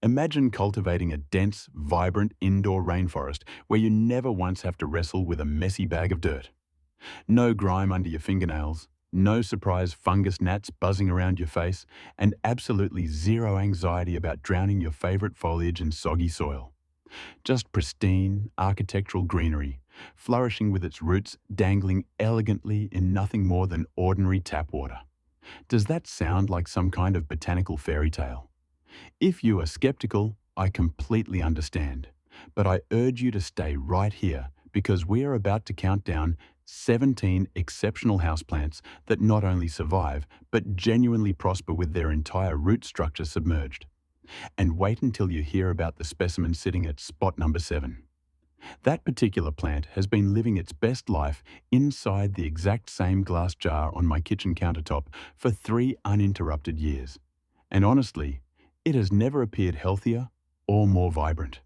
Imagine cultivating a dense, vibrant indoor rainforest where you never once have to wrestle with a messy bag of dirt. No grime under your fingernails, no surprise fungus gnats buzzing around your face, and absolutely zero anxiety about drowning your favorite foliage in soggy soil. Just pristine, architectural greenery, flourishing with its roots dangling elegantly in nothing more than ordinary tap water. Does that sound like some kind of botanical fairy tale? If you are skeptical, I completely understand. But I urge you to stay right here because we are about to count down 17 exceptional houseplants that not only survive, but genuinely prosper with their entire root structure submerged. And wait until you hear about the specimen sitting at spot number 7. That particular plant has been living its best life inside the exact same glass jar on my kitchen countertop for 3 uninterrupted years. And honestly, it has never appeared healthier or more vibrant.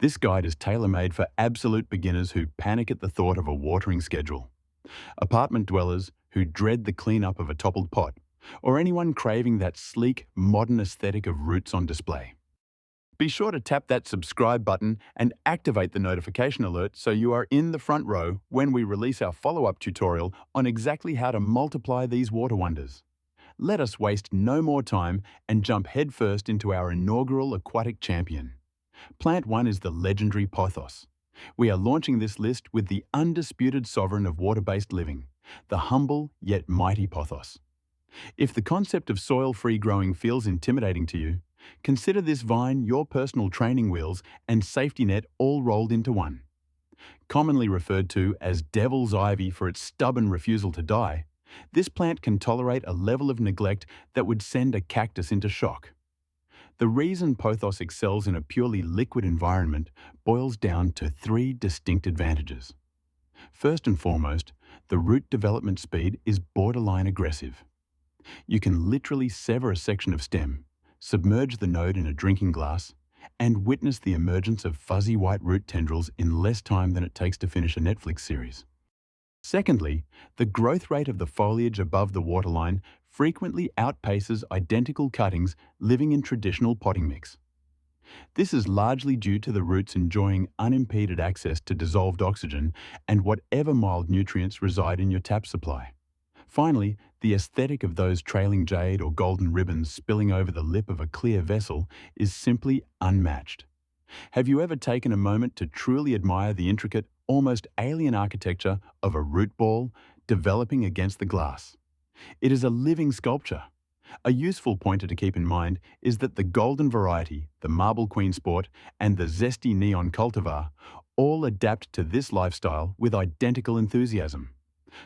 This guide is tailor-made for absolute beginners who panic at the thought of a watering schedule, apartment dwellers who dread the cleanup of a toppled pot, or anyone craving that sleek, modern aesthetic of roots on display. Be sure to tap that subscribe button and activate the notification alert so you are in the front row when we release our follow-up tutorial on exactly how to multiply these water wonders. Let us waste no more time and jump headfirst into our inaugural aquatic champion. Plant 1 is the legendary pothos. We are launching this list with the undisputed sovereign of water-based living, the humble yet mighty pothos. If the concept of soil-free growing feels intimidating to you, consider this vine your personal training wheels and safety net all rolled into one. Commonly referred to as devil's ivy for its stubborn refusal to die, this plant can tolerate a level of neglect that would send a cactus into shock. The reason pothos excels in a purely liquid environment boils down to 3 distinct advantages. First and foremost, the root development speed is borderline aggressive. You can literally sever a section of stem, submerge the node in a drinking glass, and witness the emergence of fuzzy white root tendrils in less time than it takes to finish a Netflix series. Secondly, the growth rate of the foliage above the waterline frequently outpaces identical cuttings living in traditional potting mix. This is largely due to the roots enjoying unimpeded access to dissolved oxygen and whatever mild nutrients reside in your tap supply. Finally, the aesthetic of those trailing jade or golden ribbons spilling over the lip of a clear vessel is simply unmatched. Have you ever taken a moment to truly admire the intricate, almost alien architecture of a root ball developing against the glass? It is a living sculpture. A useful pointer to keep in mind is that the golden variety, the marble queen sport, and the zesty neon cultivar all adapt to this lifestyle with identical enthusiasm.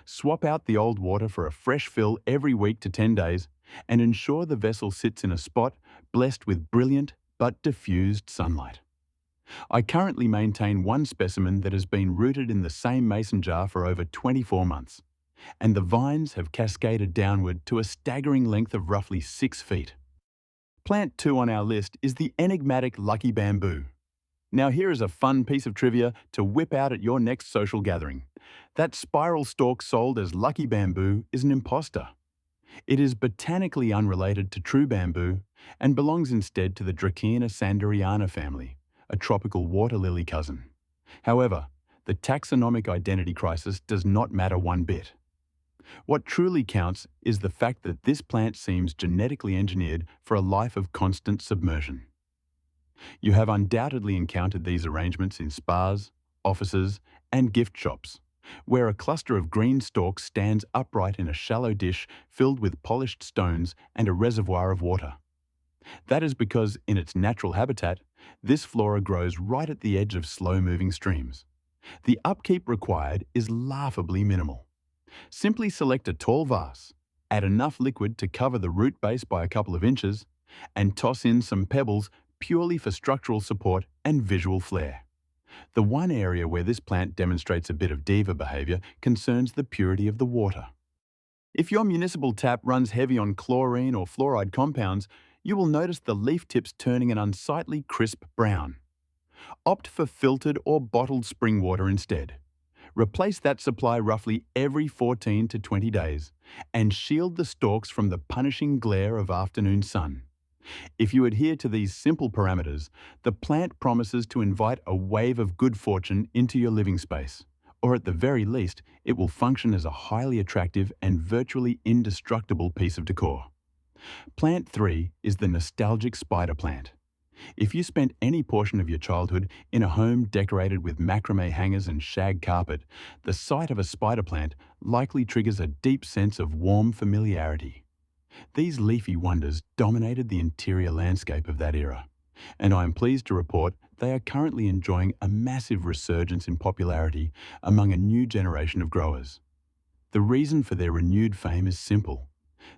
Swap out the old water for a fresh fill every week to 10 days and ensure the vessel sits in a spot blessed with brilliant but diffused sunlight. I currently maintain one specimen that has been rooted in the same mason jar for over 24 months, and the vines have cascaded downward to a staggering length of roughly 6 feet. Plant 2 on our list is the enigmatic lucky bamboo. Now here is a fun piece of trivia to whip out at your next social gathering. That spiral stalk sold as lucky bamboo is an imposter. It is botanically unrelated to true bamboo and belongs instead to the Dracaena sanderiana family, a tropical water lily cousin. However, the taxonomic identity crisis does not matter one bit. What truly counts is the fact that this plant seems genetically engineered for a life of constant submersion. You have undoubtedly encountered these arrangements in spas, offices, and gift shops, where a cluster of green stalks stands upright in a shallow dish filled with polished stones and a reservoir of water. That is because, in its natural habitat, this flora grows right at the edge of slow-moving streams. The upkeep required is laughably minimal. Simply select a tall vase, add enough liquid to cover the root base by a couple of inches, and toss in some pebbles purely for structural support and visual flair. The one area where this plant demonstrates a bit of diva behavior concerns the purity of the water. If your municipal tap runs heavy on chlorine or fluoride compounds, you will notice the leaf tips turning an unsightly crisp brown. Opt for filtered or bottled spring water instead. Replace that supply roughly every 14 to 20 days and shield the stalks from the punishing glare of afternoon sun. If you adhere to these simple parameters, the plant promises to invite a wave of good fortune into your living space, or at the very least, it will function as a highly attractive and virtually indestructible piece of decor. Plant 3 is the nostalgic spider plant. If you spent any portion of your childhood in a home decorated with macrame hangers and shag carpet, the sight of a spider plant likely triggers a deep sense of warm familiarity. These leafy wonders dominated the interior landscape of that era, and I am pleased to report they are currently enjoying a massive resurgence in popularity among a new generation of growers. The reason for their renewed fame is simple.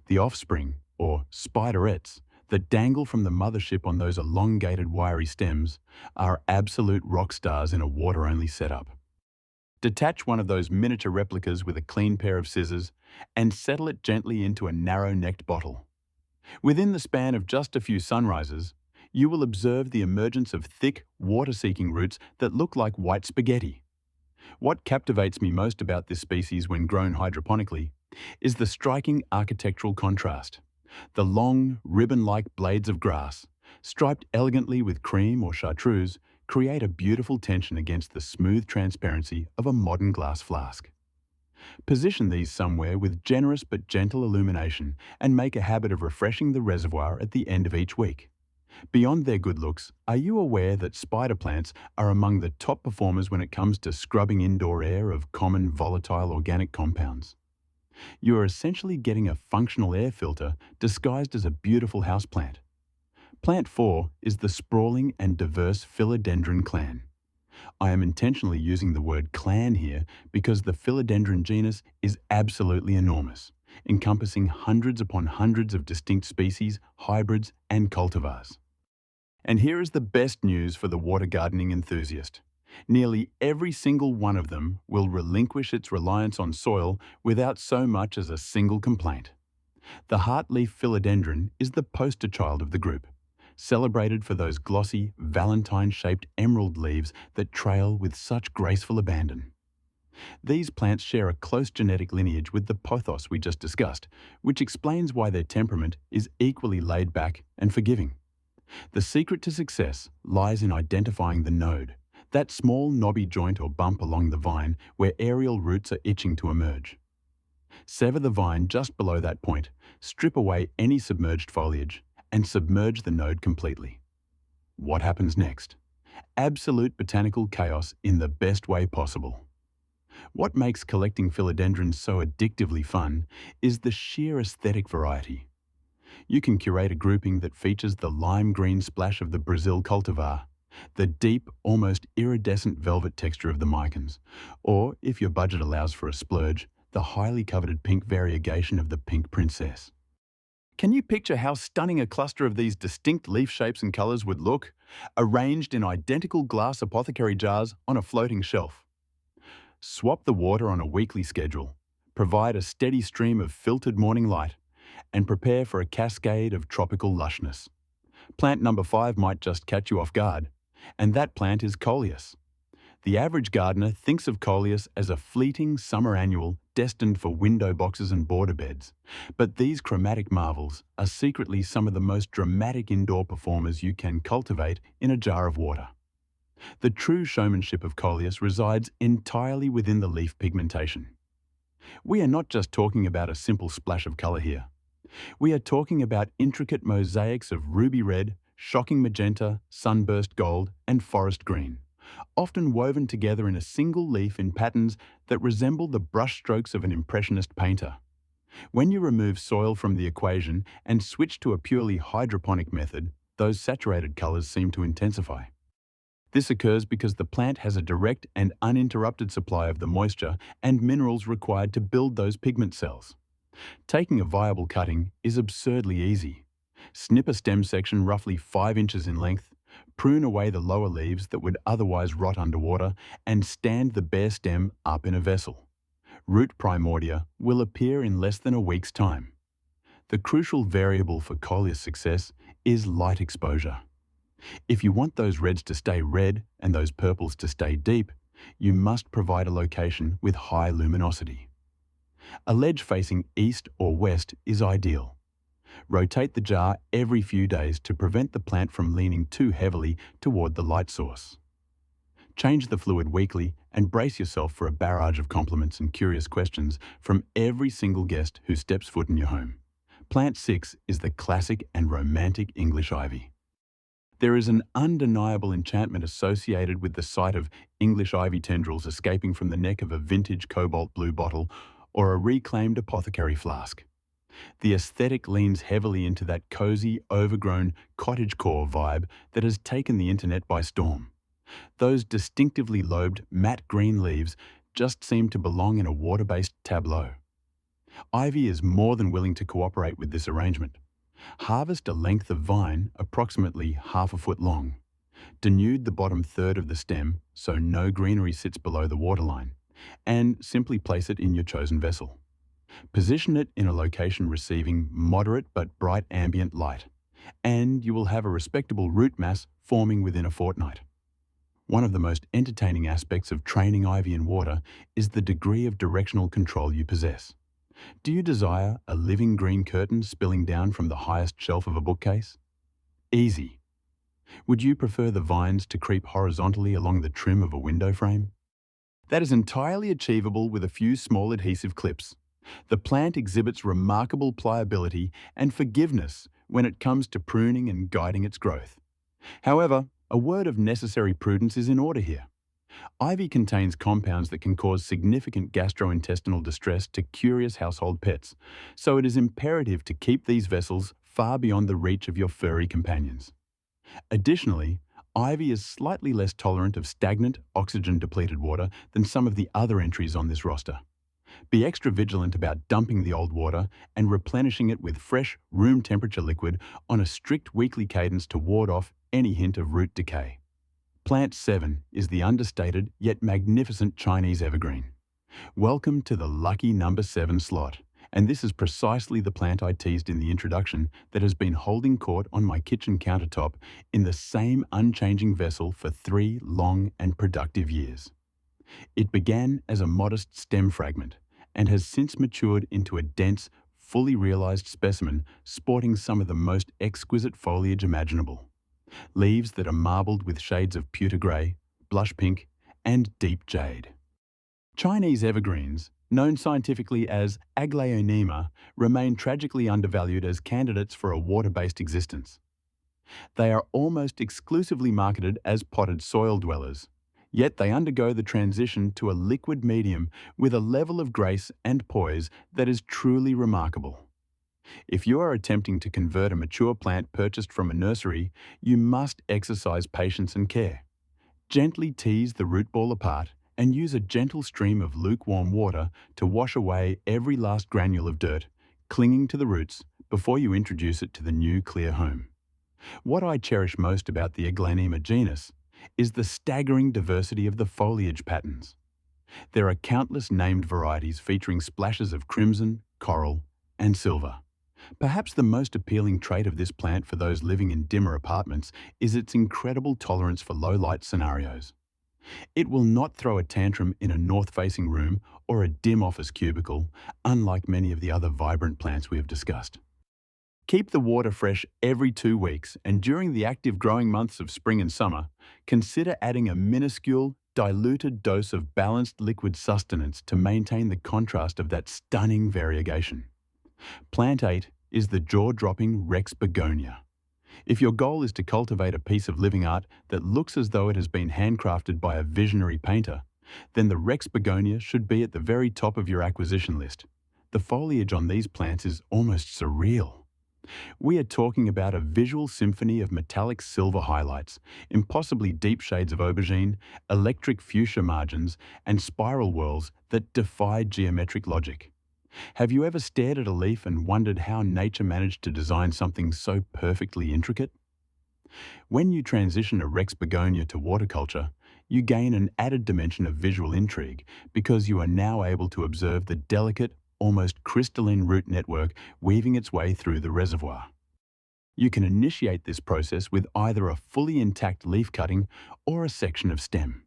The offspring, or spiderettes, that dangle from the mothership on those elongated wiry stems are absolute rock stars in a water-only setup. Detach one of those miniature replicas with a clean pair of scissors and settle it gently into a narrow-necked bottle. Within the span of just a few sunrises, you will observe the emergence of thick, water-seeking roots that look like white spaghetti. What captivates me most about this species when grown hydroponically is the striking architectural contrast. The long, ribbon-like blades of grass, striped elegantly with cream or chartreuse, create a beautiful tension against the smooth transparency of a modern glass flask. Position these somewhere with generous but gentle illumination and make a habit of refreshing the reservoir at the end of each week. Beyond their good looks, are you aware that spider plants are among the top performers when it comes to scrubbing indoor air of common volatile organic compounds? You are essentially getting a functional air filter disguised as a beautiful houseplant. Plant 4 is the sprawling and diverse philodendron clan. I am intentionally using the word clan here because the philodendron genus is absolutely enormous, encompassing hundreds upon hundreds of distinct species, hybrids, and cultivars. And here is the best news for the water gardening enthusiast. Nearly every single one of them will relinquish its reliance on soil without so much as a single complaint. The heartleaf philodendron is the poster child of the group, celebrated for those glossy, valentine-shaped emerald leaves that trail with such graceful abandon. These plants share a close genetic lineage with the pothos we just discussed, which explains why their temperament is equally laid back and forgiving. The secret to success lies in identifying the node, that small knobby joint or bump along the vine where aerial roots are itching to emerge. Sever the vine just below that point, strip away any submerged foliage, and submerge the node completely. What happens next? Absolute botanical chaos in the best way possible. What makes collecting philodendrons so addictively fun is the sheer aesthetic variety. You can curate a grouping that features the lime green splash of the Brazil cultivar, the deep, almost iridescent velvet texture of the micans, or, if your budget allows for a splurge, the highly coveted pink variegation of the pink princess. Can you picture how stunning a cluster of these distinct leaf shapes and colors would look, arranged in identical glass apothecary jars on a floating shelf? Swap the water on a weekly schedule, provide a steady stream of filtered morning light, and prepare for a cascade of tropical lushness. Plant number 5 might just catch you off guard, and that plant is Coleus. The average gardener thinks of Coleus as a fleeting summer annual destined for window boxes and border beds, but these chromatic marvels are secretly some of the most dramatic indoor performers you can cultivate in a jar of water. The true showmanship of Coleus resides entirely within the leaf pigmentation. We are not just talking about a simple splash of color here. We are talking about intricate mosaics of ruby red, shocking magenta, sunburst gold, and forest green, often woven together in a single leaf in patterns that resemble the brushstrokes of an impressionist painter. When you remove soil from the equation and switch to a purely hydroponic method, those saturated colors seem to intensify. This occurs because the plant has a direct and uninterrupted supply of the moisture and minerals required to build those pigment cells. Taking a viable cutting is absurdly easy. Snip a stem section roughly 5 inches in length, prune away the lower leaves that would otherwise rot underwater, and stand the bare stem up in a vessel. Root primordia will appear in less than a week's time. The crucial variable for Coleus success is light exposure. If you want those reds to stay red and those purples to stay deep, you must provide a location with high luminosity. A ledge facing east or west is ideal. Rotate the jar every few days to prevent the plant from leaning too heavily toward the light source. Change the fluid weekly and brace yourself for a barrage of compliments and curious questions from every single guest who steps foot in your home. Plant 6 is the classic and romantic English ivy. There is an undeniable enchantment associated with the sight of English ivy tendrils escaping from the neck of a vintage cobalt blue bottle or a reclaimed apothecary flask. The aesthetic leans heavily into that cozy, overgrown cottagecore vibe that has taken the internet by storm. Those distinctively lobed, matte green leaves just seem to belong in a water-based tableau. Ivy is more than willing to cooperate with this arrangement. Harvest a length of vine approximately half a foot long. Denude the bottom third of the stem so no greenery sits below the waterline, and simply place it in your chosen vessel. Position it in a location receiving moderate but bright ambient light, and you will have a respectable root mass forming within a fortnight. One of the most entertaining aspects of training ivy in water is the degree of directional control you possess. Do you desire a living green curtain spilling down from the highest shelf of a bookcase? Easy. Would you prefer the vines to creep horizontally along the trim of a window frame? That is entirely achievable with a few small adhesive clips. The plant exhibits remarkable pliability and forgiveness when it comes to pruning and guiding its growth. However, a word of necessary prudence is in order here. Ivy contains compounds that can cause significant gastrointestinal distress to curious household pets, so it is imperative to keep these vessels far beyond the reach of your furry companions. Additionally, ivy is slightly less tolerant of stagnant, oxygen-depleted water than some of the other entries on this roster. Be extra vigilant about dumping the old water and replenishing it with fresh, room-temperature liquid on a strict weekly cadence to ward off any hint of root decay. Plant 7 is the understated yet magnificent Chinese Evergreen. Welcome to the lucky number 7 slot, and this is precisely the plant I teased in the introduction that has been holding court on my kitchen countertop in the same unchanging vessel for 3 long and productive years. It began as a modest stem fragment and has since matured into a dense, fully realized specimen sporting some of the most exquisite foliage imaginable. Leaves that are marbled with shades of pewter grey, blush pink, and deep jade. Chinese evergreens, known scientifically as Aglaonema, remain tragically undervalued as candidates for a water-based existence. They are almost exclusively marketed as potted soil dwellers, yet they undergo the transition to a liquid medium with a level of grace and poise that is truly remarkable. If you are attempting to convert a mature plant purchased from a nursery, you must exercise patience and care. Gently tease the root ball apart and use a gentle stream of lukewarm water to wash away every last granule of dirt clinging to the roots before you introduce it to the new clear home. What I cherish most about the Aglaonema genus is the staggering diversity of the foliage patterns. There are countless named varieties featuring splashes of crimson, coral, and silver. Perhaps the most appealing trait of this plant for those living in dimmer apartments is its incredible tolerance for low-light scenarios. It will not throw a tantrum in a north-facing room or a dim office cubicle, unlike many of the other vibrant plants we have discussed. Keep the water fresh every 2 weeks, and during the active growing months of spring and summer, consider adding a minuscule, diluted dose of balanced liquid sustenance to maintain the contrast of that stunning variegation. Plant 8 is the jaw-dropping Rex begonia. If your goal is to cultivate a piece of living art that looks as though it has been handcrafted by a visionary painter, then the Rex begonia should be at the very top of your acquisition list. The foliage on these plants is almost surreal. We are talking about a visual symphony of metallic silver highlights, impossibly deep shades of aubergine, electric fuchsia margins, and spiral whorls that defy geometric logic. Have you ever stared at a leaf and wondered how nature managed to design something so perfectly intricate? When you transition a Rex begonia to waterculture, you gain an added dimension of visual intrigue because you are now able to observe the delicate, almost crystalline root network weaving its way through the reservoir. You can initiate this process with either a fully intact leaf cutting or a section of stem.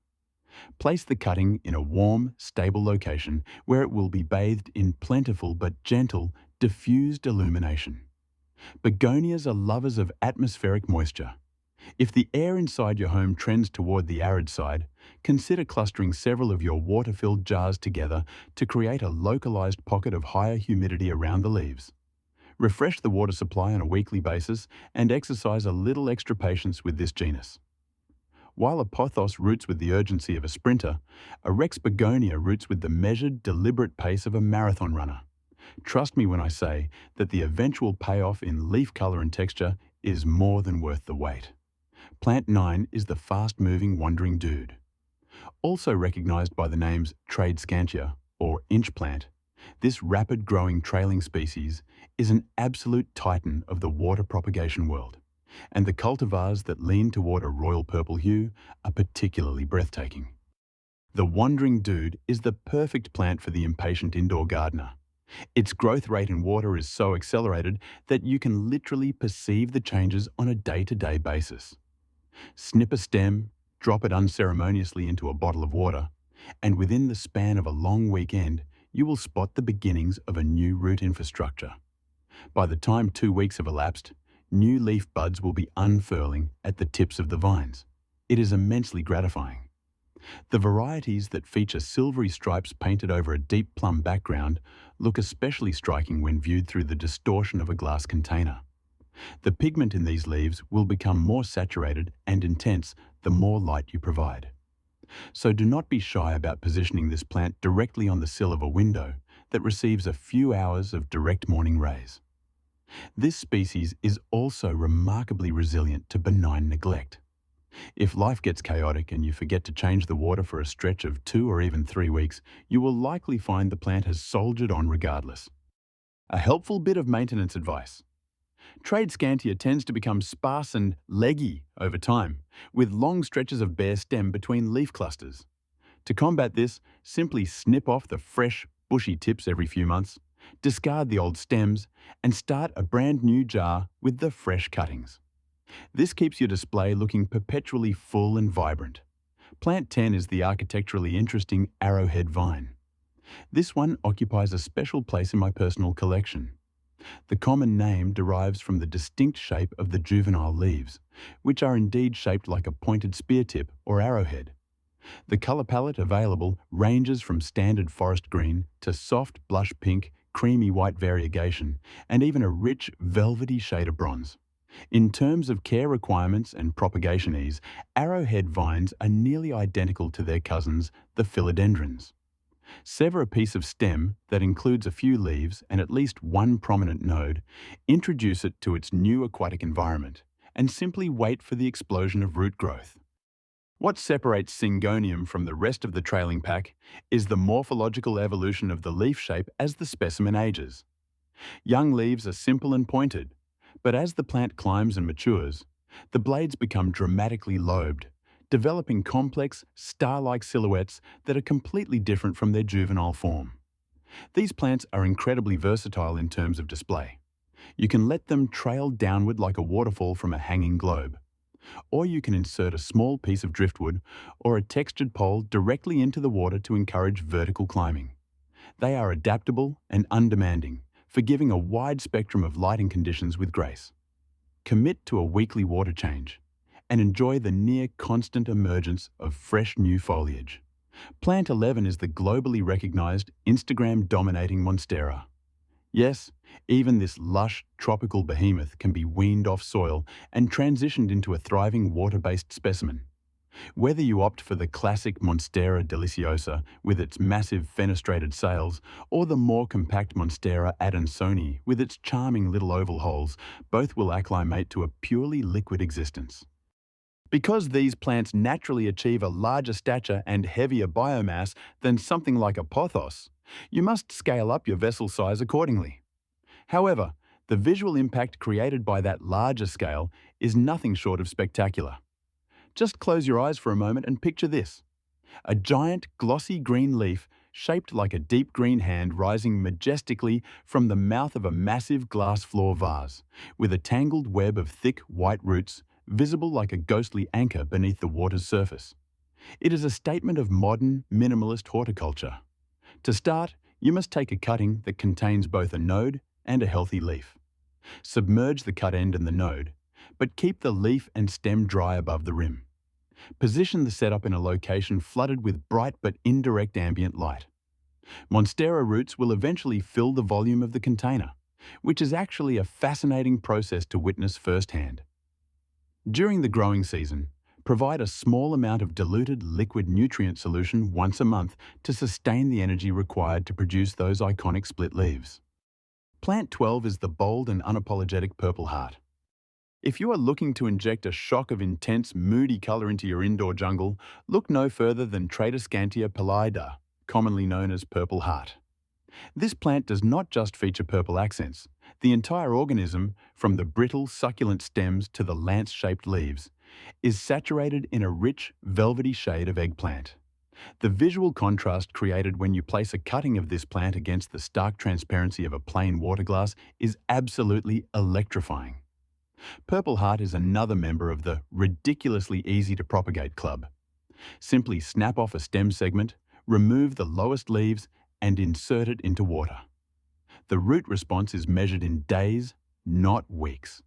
Place the cutting in a warm, stable location where it will be bathed in plentiful but gentle, diffused illumination. Begonias are lovers of atmospheric moisture. If the air inside your home trends toward the arid side, consider clustering several of your water-filled jars together to create a localized pocket of higher humidity around the leaves. Refresh the water supply on a weekly basis and exercise a little extra patience with this genus. While a pothos roots with the urgency of a sprinter, a Rex begonia roots with the measured, deliberate pace of a marathon runner. Trust me when I say that the eventual payoff in leaf color and texture is more than worth the wait. Plant 9 is the fast-moving wandering dude. Also recognized by the names Tradescantia or inch plant, this rapid-growing trailing species is an absolute titan of the water propagation world, and the cultivars that lean toward a royal purple hue are particularly breathtaking. The wandering dude is the perfect plant for the impatient indoor gardener. Its growth rate in water is so accelerated that you can literally perceive the changes on a day-to-day basis. Snip a stem, drop it unceremoniously into a bottle of water, and within the span of a long weekend, you will spot the beginnings of a new root infrastructure. By the time 2 weeks have elapsed, new leaf buds will be unfurling at the tips of the vines. It is immensely gratifying. The varieties that feature silvery stripes painted over a deep plum background look especially striking when viewed through the distortion of a glass container. The pigment in these leaves will become more saturated and intense the more light you provide. So do not be shy about positioning this plant directly on the sill of a window that receives a few hours of direct morning rays. This species is also remarkably resilient to benign neglect. If life gets chaotic and you forget to change the water for a stretch of 2 or even 3 weeks, you will likely find the plant has soldiered on regardless. A helpful bit of maintenance advice. Tradescantia tends to become sparse and leggy over time, with long stretches of bare stem between leaf clusters. To combat this, simply snip off the fresh, bushy tips every few months, discard the old stems, and start a brand new jar with the fresh cuttings. This keeps your display looking perpetually full and vibrant. Plant 10 is the architecturally interesting arrowhead vine. This one occupies a special place in my personal collection. The common name derives from the distinct shape of the juvenile leaves, which are indeed shaped like a pointed spear tip or arrowhead. The color palette available ranges from standard forest green to soft blush pink, creamy white variegation, and even a rich, velvety shade of bronze. In terms of care requirements and propagation ease, arrowhead vines are nearly identical to their cousins, the philodendrons. Sever a piece of stem that includes a few leaves and at least one prominent node, introduce it to its new aquatic environment, and simply wait for the explosion of root growth. What separates Syngonium from the rest of the trailing pack is the morphological evolution of the leaf shape as the specimen ages. Young leaves are simple and pointed, but as the plant climbs and matures, the blades become dramatically lobed, developing complex, star-like silhouettes that are completely different from their juvenile form. These plants are incredibly versatile in terms of display. You can let them trail downward like a waterfall from a hanging globe, or you can insert a small piece of driftwood or a textured pole directly into the water to encourage vertical climbing. They are adaptable and undemanding, forgiving a wide spectrum of lighting conditions with grace. Commit to a weekly water change and enjoy the near-constant emergence of fresh new foliage. Plant 11 is the globally recognized, Instagram-dominating monstera. Yes, even this lush, tropical behemoth can be weaned off soil and transitioned into a thriving water-based specimen. Whether you opt for the classic Monstera deliciosa with its massive fenestrated sails, or the more compact Monstera adansoni with its charming little oval holes, both will acclimate to a purely liquid existence. Because these plants naturally achieve a larger stature and heavier biomass than something like a pothos, you must scale up your vessel size accordingly. However, the visual impact created by that larger scale is nothing short of spectacular. Just close your eyes for a moment and picture this. A giant, glossy green leaf shaped like a deep green hand rising majestically from the mouth of a massive glass floor vase, with a tangled web of thick, white roots visible like a ghostly anchor beneath the water's surface. It is a statement of modern, minimalist horticulture. To start, you must take a cutting that contains both a node and a healthy leaf. Submerge the cut end and the node, but keep the leaf and stem dry above the rim. Position the setup in a location flooded with bright but indirect ambient light. Monstera roots will eventually fill the volume of the container, which is actually a fascinating process to witness firsthand. During the growing season, provide a small amount of diluted liquid nutrient solution once a month to sustain the energy required to produce those iconic split leaves. Plant 12 is the bold and unapologetic Purple Heart. If you are looking to inject a shock of intense, moody color into your indoor jungle, look no further than Tradescantia Pallida, commonly known as Purple Heart. This plant does not just feature purple accents. The entire organism, from the brittle, succulent stems to the lance-shaped leaves, is saturated in a rich, velvety shade of eggplant. The visual contrast created when you place a cutting of this plant against the stark transparency of a plain water glass is absolutely electrifying. Purple Heart is another member of the ridiculously easy to propagate club. Simply snap off a stem segment, remove the lowest leaves, and insert it into water. The root response is measured in days, not weeks.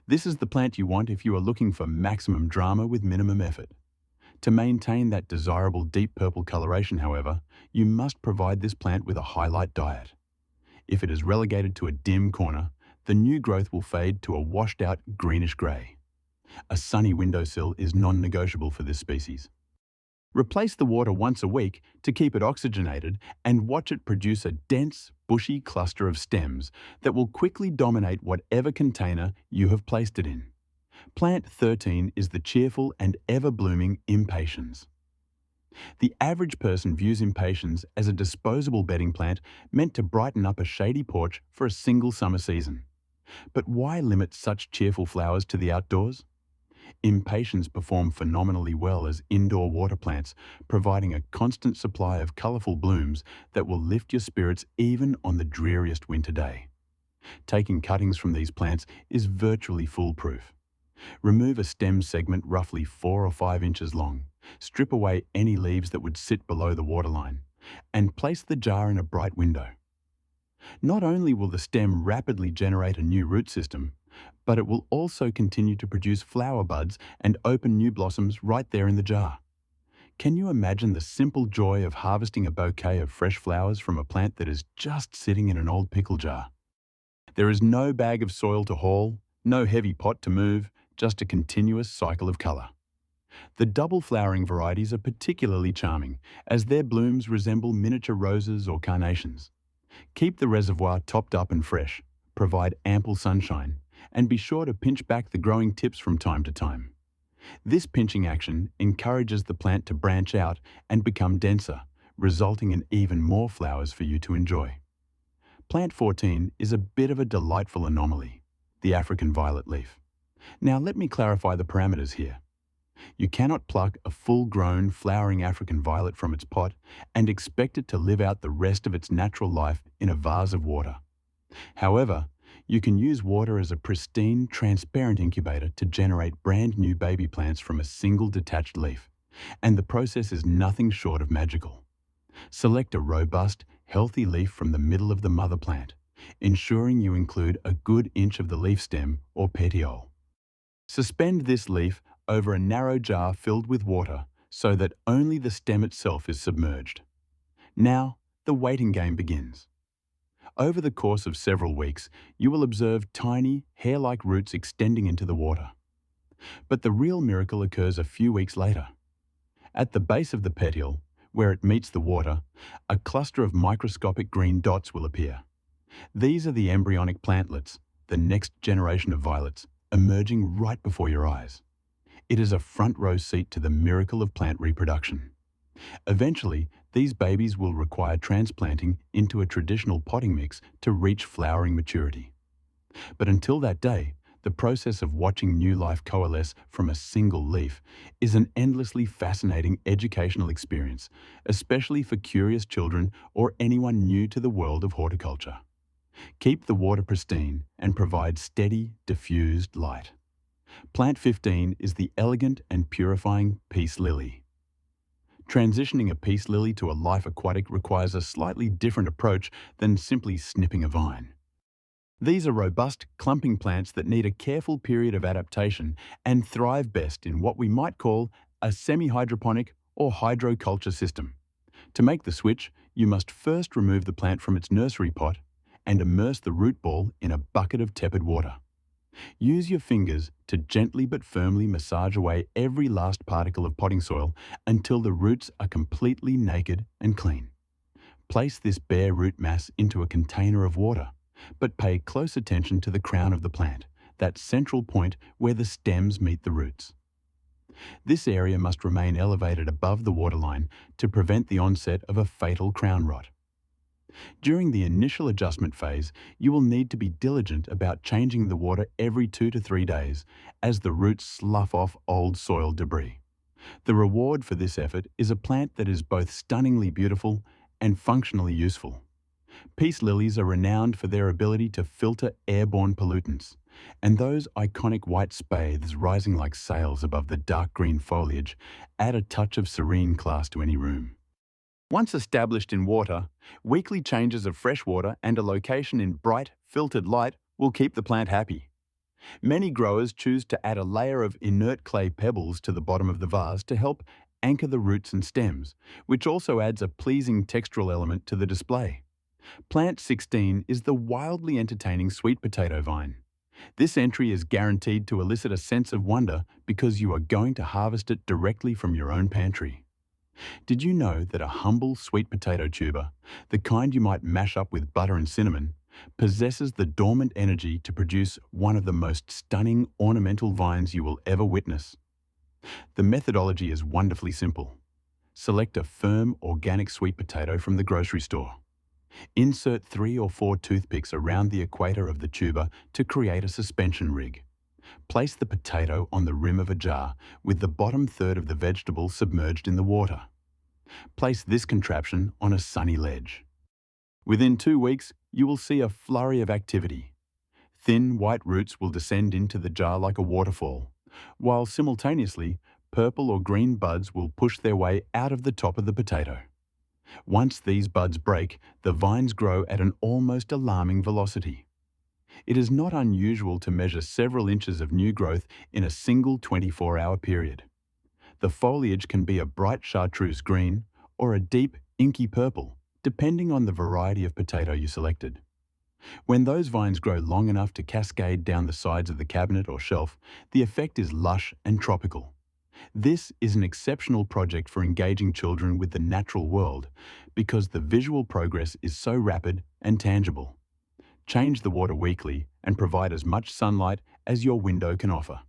This is the plant you want if you are looking for maximum drama with minimum effort. To maintain that desirable deep purple coloration, however, you must provide this plant with a highlight diet. If it is relegated to a dim corner, the new growth will fade to a washed-out greenish-grey. A sunny windowsill is non-negotiable for this species. Replace the water once a week to keep it oxygenated and watch it produce a dense, bushy cluster of stems that will quickly dominate whatever container you have placed it in. Plant 13 is the cheerful and ever-blooming Impatiens. The average person views Impatiens as a disposable bedding plant meant to brighten up a shady porch for a single summer season. But why limit such cheerful flowers to the outdoors? Impatiens perform phenomenally well as indoor water plants, providing a constant supply of colourful blooms that will lift your spirits even on the dreariest winter day. Taking cuttings from these plants is virtually foolproof. Remove a stem segment roughly 4 or 5 inches long, strip away any leaves that would sit below the waterline, and place the jar in a bright window. Not only will the stem rapidly generate a new root system, but it will also continue to produce flower buds and open new blossoms right there in the jar. Can you imagine the simple joy of harvesting a bouquet of fresh flowers from a plant that is just sitting in an old pickle jar? There is no bag of soil to haul, no heavy pot to move, just a continuous cycle of colour. The double flowering varieties are particularly charming, as their blooms resemble miniature roses or carnations. Keep the reservoir topped up and fresh, provide ample sunshine, and be sure to pinch back the growing tips from time to time. This pinching action encourages the plant to branch out and become denser, resulting in even more flowers for you to enjoy. Plant 14 is a bit of a delightful anomaly, the African violet leaf. Now let me clarify the parameters here. You cannot pluck a full-grown, flowering African violet from its pot and expect it to live out the rest of its natural life in a vase of water. However, you can use water as a pristine, transparent incubator to generate brand new baby plants from a single detached leaf, and the process is nothing short of magical. Select a robust, healthy leaf from the middle of the mother plant, ensuring you include a good inch of the leaf stem or petiole. Suspend this leaf over a narrow jar filled with water so that only the stem itself is submerged. Now, the waiting game begins. Over the course of several weeks, you will observe tiny, hair-like roots extending into the water. But the real miracle occurs a few weeks later. At the base of the petiole, where it meets the water, a cluster of microscopic green dots will appear. These are the embryonic plantlets, the next generation of violets, emerging right before your eyes. It is a front-row seat to the miracle of plant reproduction. Eventually, these babies will require transplanting into a traditional potting mix to reach flowering maturity. But until that day, the process of watching new life coalesce from a single leaf is an endlessly fascinating educational experience, especially for curious children or anyone new to the world of horticulture. Keep the water pristine and provide steady, diffused light. Plant 15 is the elegant and purifying peace lily. Transitioning a peace lily to a life aquatic requires a slightly different approach than simply snipping a vine. These are robust, clumping plants that need a careful period of adaptation and thrive best in what we might call a semi-hydroponic or hydroculture system. To make the switch, you must first remove the plant from its nursery pot and immerse the root ball in a bucket of tepid water. Use your fingers to gently but firmly massage away every last particle of potting soil until the roots are completely naked and clean. Place this bare root mass into a container of water, but pay close attention to the crown of the plant, that central point where the stems meet the roots. This area must remain elevated above the waterline to prevent the onset of a fatal crown rot. During the initial adjustment phase, you will need to be diligent about changing the water every 2 to 3 days as the roots slough off old soil debris. The reward for this effort is a plant that is both stunningly beautiful and functionally useful. Peace lilies are renowned for their ability to filter airborne pollutants, and those iconic white spathes rising like sails above the dark green foliage add a touch of serene class to any room. Once established in water, weekly changes of fresh water and a location in bright, filtered light will keep the plant happy. Many growers choose to add a layer of inert clay pebbles to the bottom of the vase to help anchor the roots and stems, which also adds a pleasing textural element to the display. Plant 16 is the wildly entertaining sweet potato vine. This entry is guaranteed to elicit a sense of wonder because you are going to harvest it directly from your own pantry. Did you know that a humble sweet potato tuber, the kind you might mash up with butter and cinnamon, possesses the dormant energy to produce one of the most stunning ornamental vines you will ever witness? The methodology is wonderfully simple. Select a firm, organic sweet potato from the grocery store. Insert 3 or 4 toothpicks around the equator of the tuber to create a suspension rig. Place the potato on the rim of a jar with the bottom third of the vegetable submerged in the water. Place this contraption on a sunny ledge. Within 2 weeks, you will see a flurry of activity. Thin white roots will descend into the jar like a waterfall, while simultaneously, purple or green buds will push their way out of the top of the potato. Once these buds break, the vines grow at an almost alarming velocity. It is not unusual to measure several inches of new growth in a single 24-hour period. The foliage can be a bright chartreuse green or a deep, inky purple, depending on the variety of potato you selected. When those vines grow long enough to cascade down the sides of the cabinet or shelf, the effect is lush and tropical. This is an exceptional project for engaging children with the natural world because the visual progress is so rapid and tangible. Change the water weekly and provide as much sunlight as your window can offer.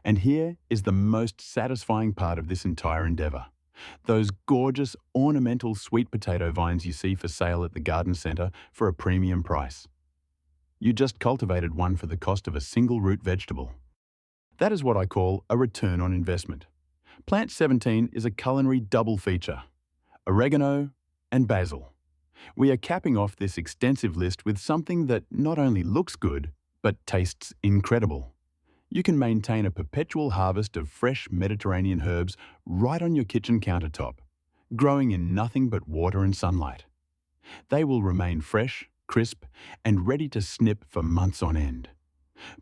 And here is the most satisfying part of this entire endeavour. Those gorgeous ornamental sweet potato vines you see for sale at the garden centre for a premium price. You just cultivated one for the cost of a single root vegetable. That is what I call a return on investment. Plant 17 is a culinary double feature: oregano and basil. We are capping off this extensive list with something that not only looks good, but tastes incredible. You can maintain a perpetual harvest of fresh Mediterranean herbs right on your kitchen countertop, growing in nothing but water and sunlight. They will remain fresh, crisp, and ready to snip for months on end.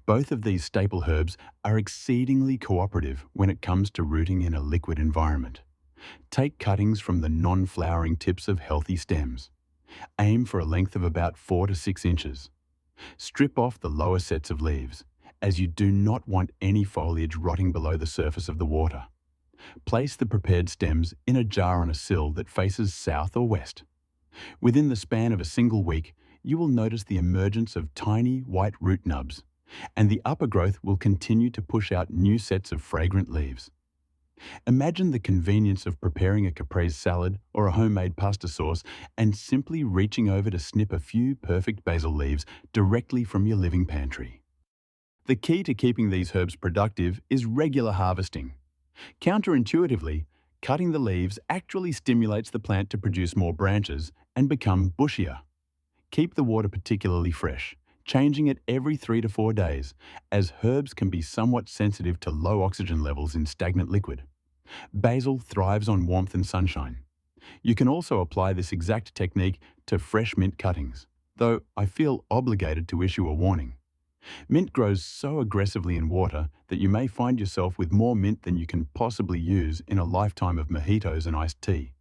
Both of these staple herbs are exceedingly cooperative when it comes to rooting in a liquid environment. Take cuttings from the non-flowering tips of healthy stems. Aim for a length of about 4 to 6 inches. Strip off the lower sets of leaves, as you do not want any foliage rotting below the surface of the water. Place the prepared stems in a jar on a sill that faces south or west. Within the span of a single week, you will notice the emergence of tiny white root nubs, and the upper growth will continue to push out new sets of fragrant leaves. Imagine the convenience of preparing a caprese salad or a homemade pasta sauce and simply reaching over to snip a few perfect basil leaves directly from your living pantry. The key to keeping these herbs productive is regular harvesting. Counterintuitively, cutting the leaves actually stimulates the plant to produce more branches and become bushier. Keep the water particularly fresh, changing it every 3 to 4 days, as herbs can be somewhat sensitive to low oxygen levels in stagnant liquid. Basil thrives on warmth and sunshine. You can also apply this exact technique to fresh mint cuttings. though I feel obligated to issue a warning. Mint grows so aggressively in water that you may find yourself with more mint than you can possibly use in a lifetime of mojitos and iced tea.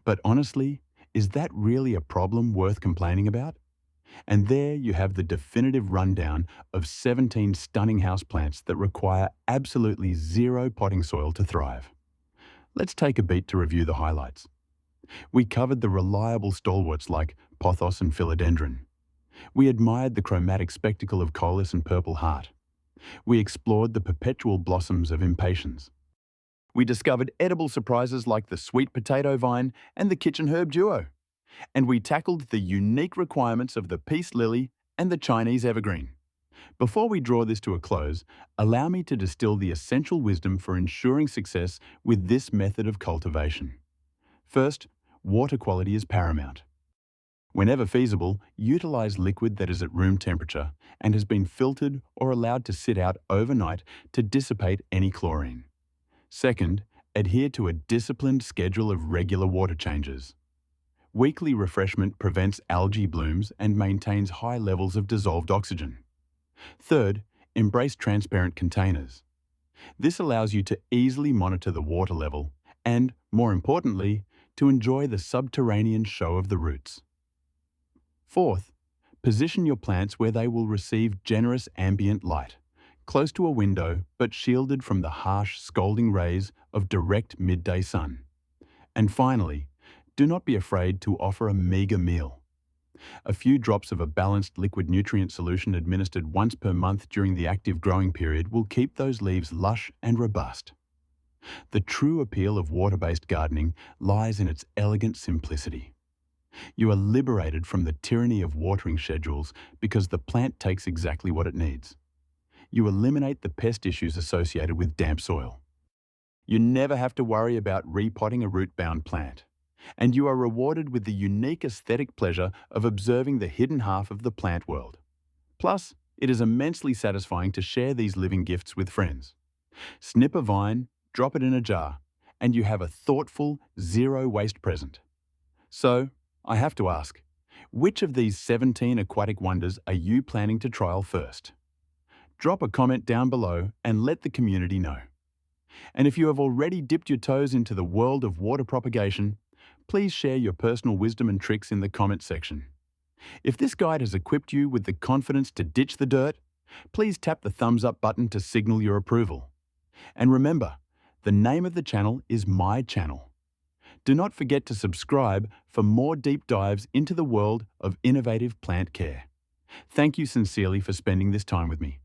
But honestly, is that really a problem worth complaining about? And there you have the definitive rundown of 17 stunning houseplants that require absolutely zero potting soil to thrive. Let's take a beat to review the highlights. We covered the reliable stalwarts like pothos and philodendron. We admired the chromatic spectacle of coleus and purple heart. We explored the perpetual blossoms of impatiens. We discovered edible surprises like the sweet potato vine and the kitchen herb duo. And we tackled the unique requirements of the peace lily and the Chinese evergreen. Before we draw this to a close, allow me to distill the essential wisdom for ensuring success with this method of cultivation. First, water quality is paramount. Whenever feasible, utilize liquid that is at room temperature and has been filtered or allowed to sit out overnight to dissipate any chlorine. Second, adhere to a disciplined schedule of regular water changes. Weekly refreshment prevents algae blooms and maintains high levels of dissolved oxygen. Third, embrace transparent containers. This allows you to easily monitor the water level and, more importantly, to enjoy the subterranean show of the roots. Fourth, position your plants where they will receive generous ambient light, close to a window but shielded from the harsh, scalding rays of direct midday sun. And finally, do not be afraid to offer a meager meal. A few drops of a balanced liquid nutrient solution administered once per month during the active growing period will keep those leaves lush and robust. The true appeal of water-based gardening lies in its elegant simplicity. You are liberated from the tyranny of watering schedules because the plant takes exactly what it needs. You eliminate the pest issues associated with damp soil. You never have to worry about repotting a root-bound plant. And you are rewarded with the unique aesthetic pleasure of observing the hidden half of the plant world. Plus, it is immensely satisfying to share these living gifts with friends. Snip a vine, drop it in a jar, and you have a thoughtful, zero-waste present. So, I have to ask, which of these 17 aquatic wonders are you planning to trial first? Drop a comment down below and let the community know. And if you have already dipped your toes into the world of water propagation, please share your personal wisdom and tricks in the comment section. If this guide has equipped you with the confidence to ditch the dirt, please tap the thumbs up button to signal your approval. And remember, the name of the channel is my channel. Do not forget to subscribe for more deep dives into the world of innovative plant care. Thank you sincerely for spending this time with me.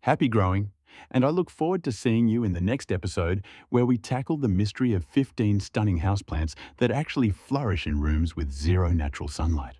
Happy growing, and I look forward to seeing you in the next episode where we tackle the mystery of 15 stunning houseplants that actually flourish in rooms with zero natural sunlight.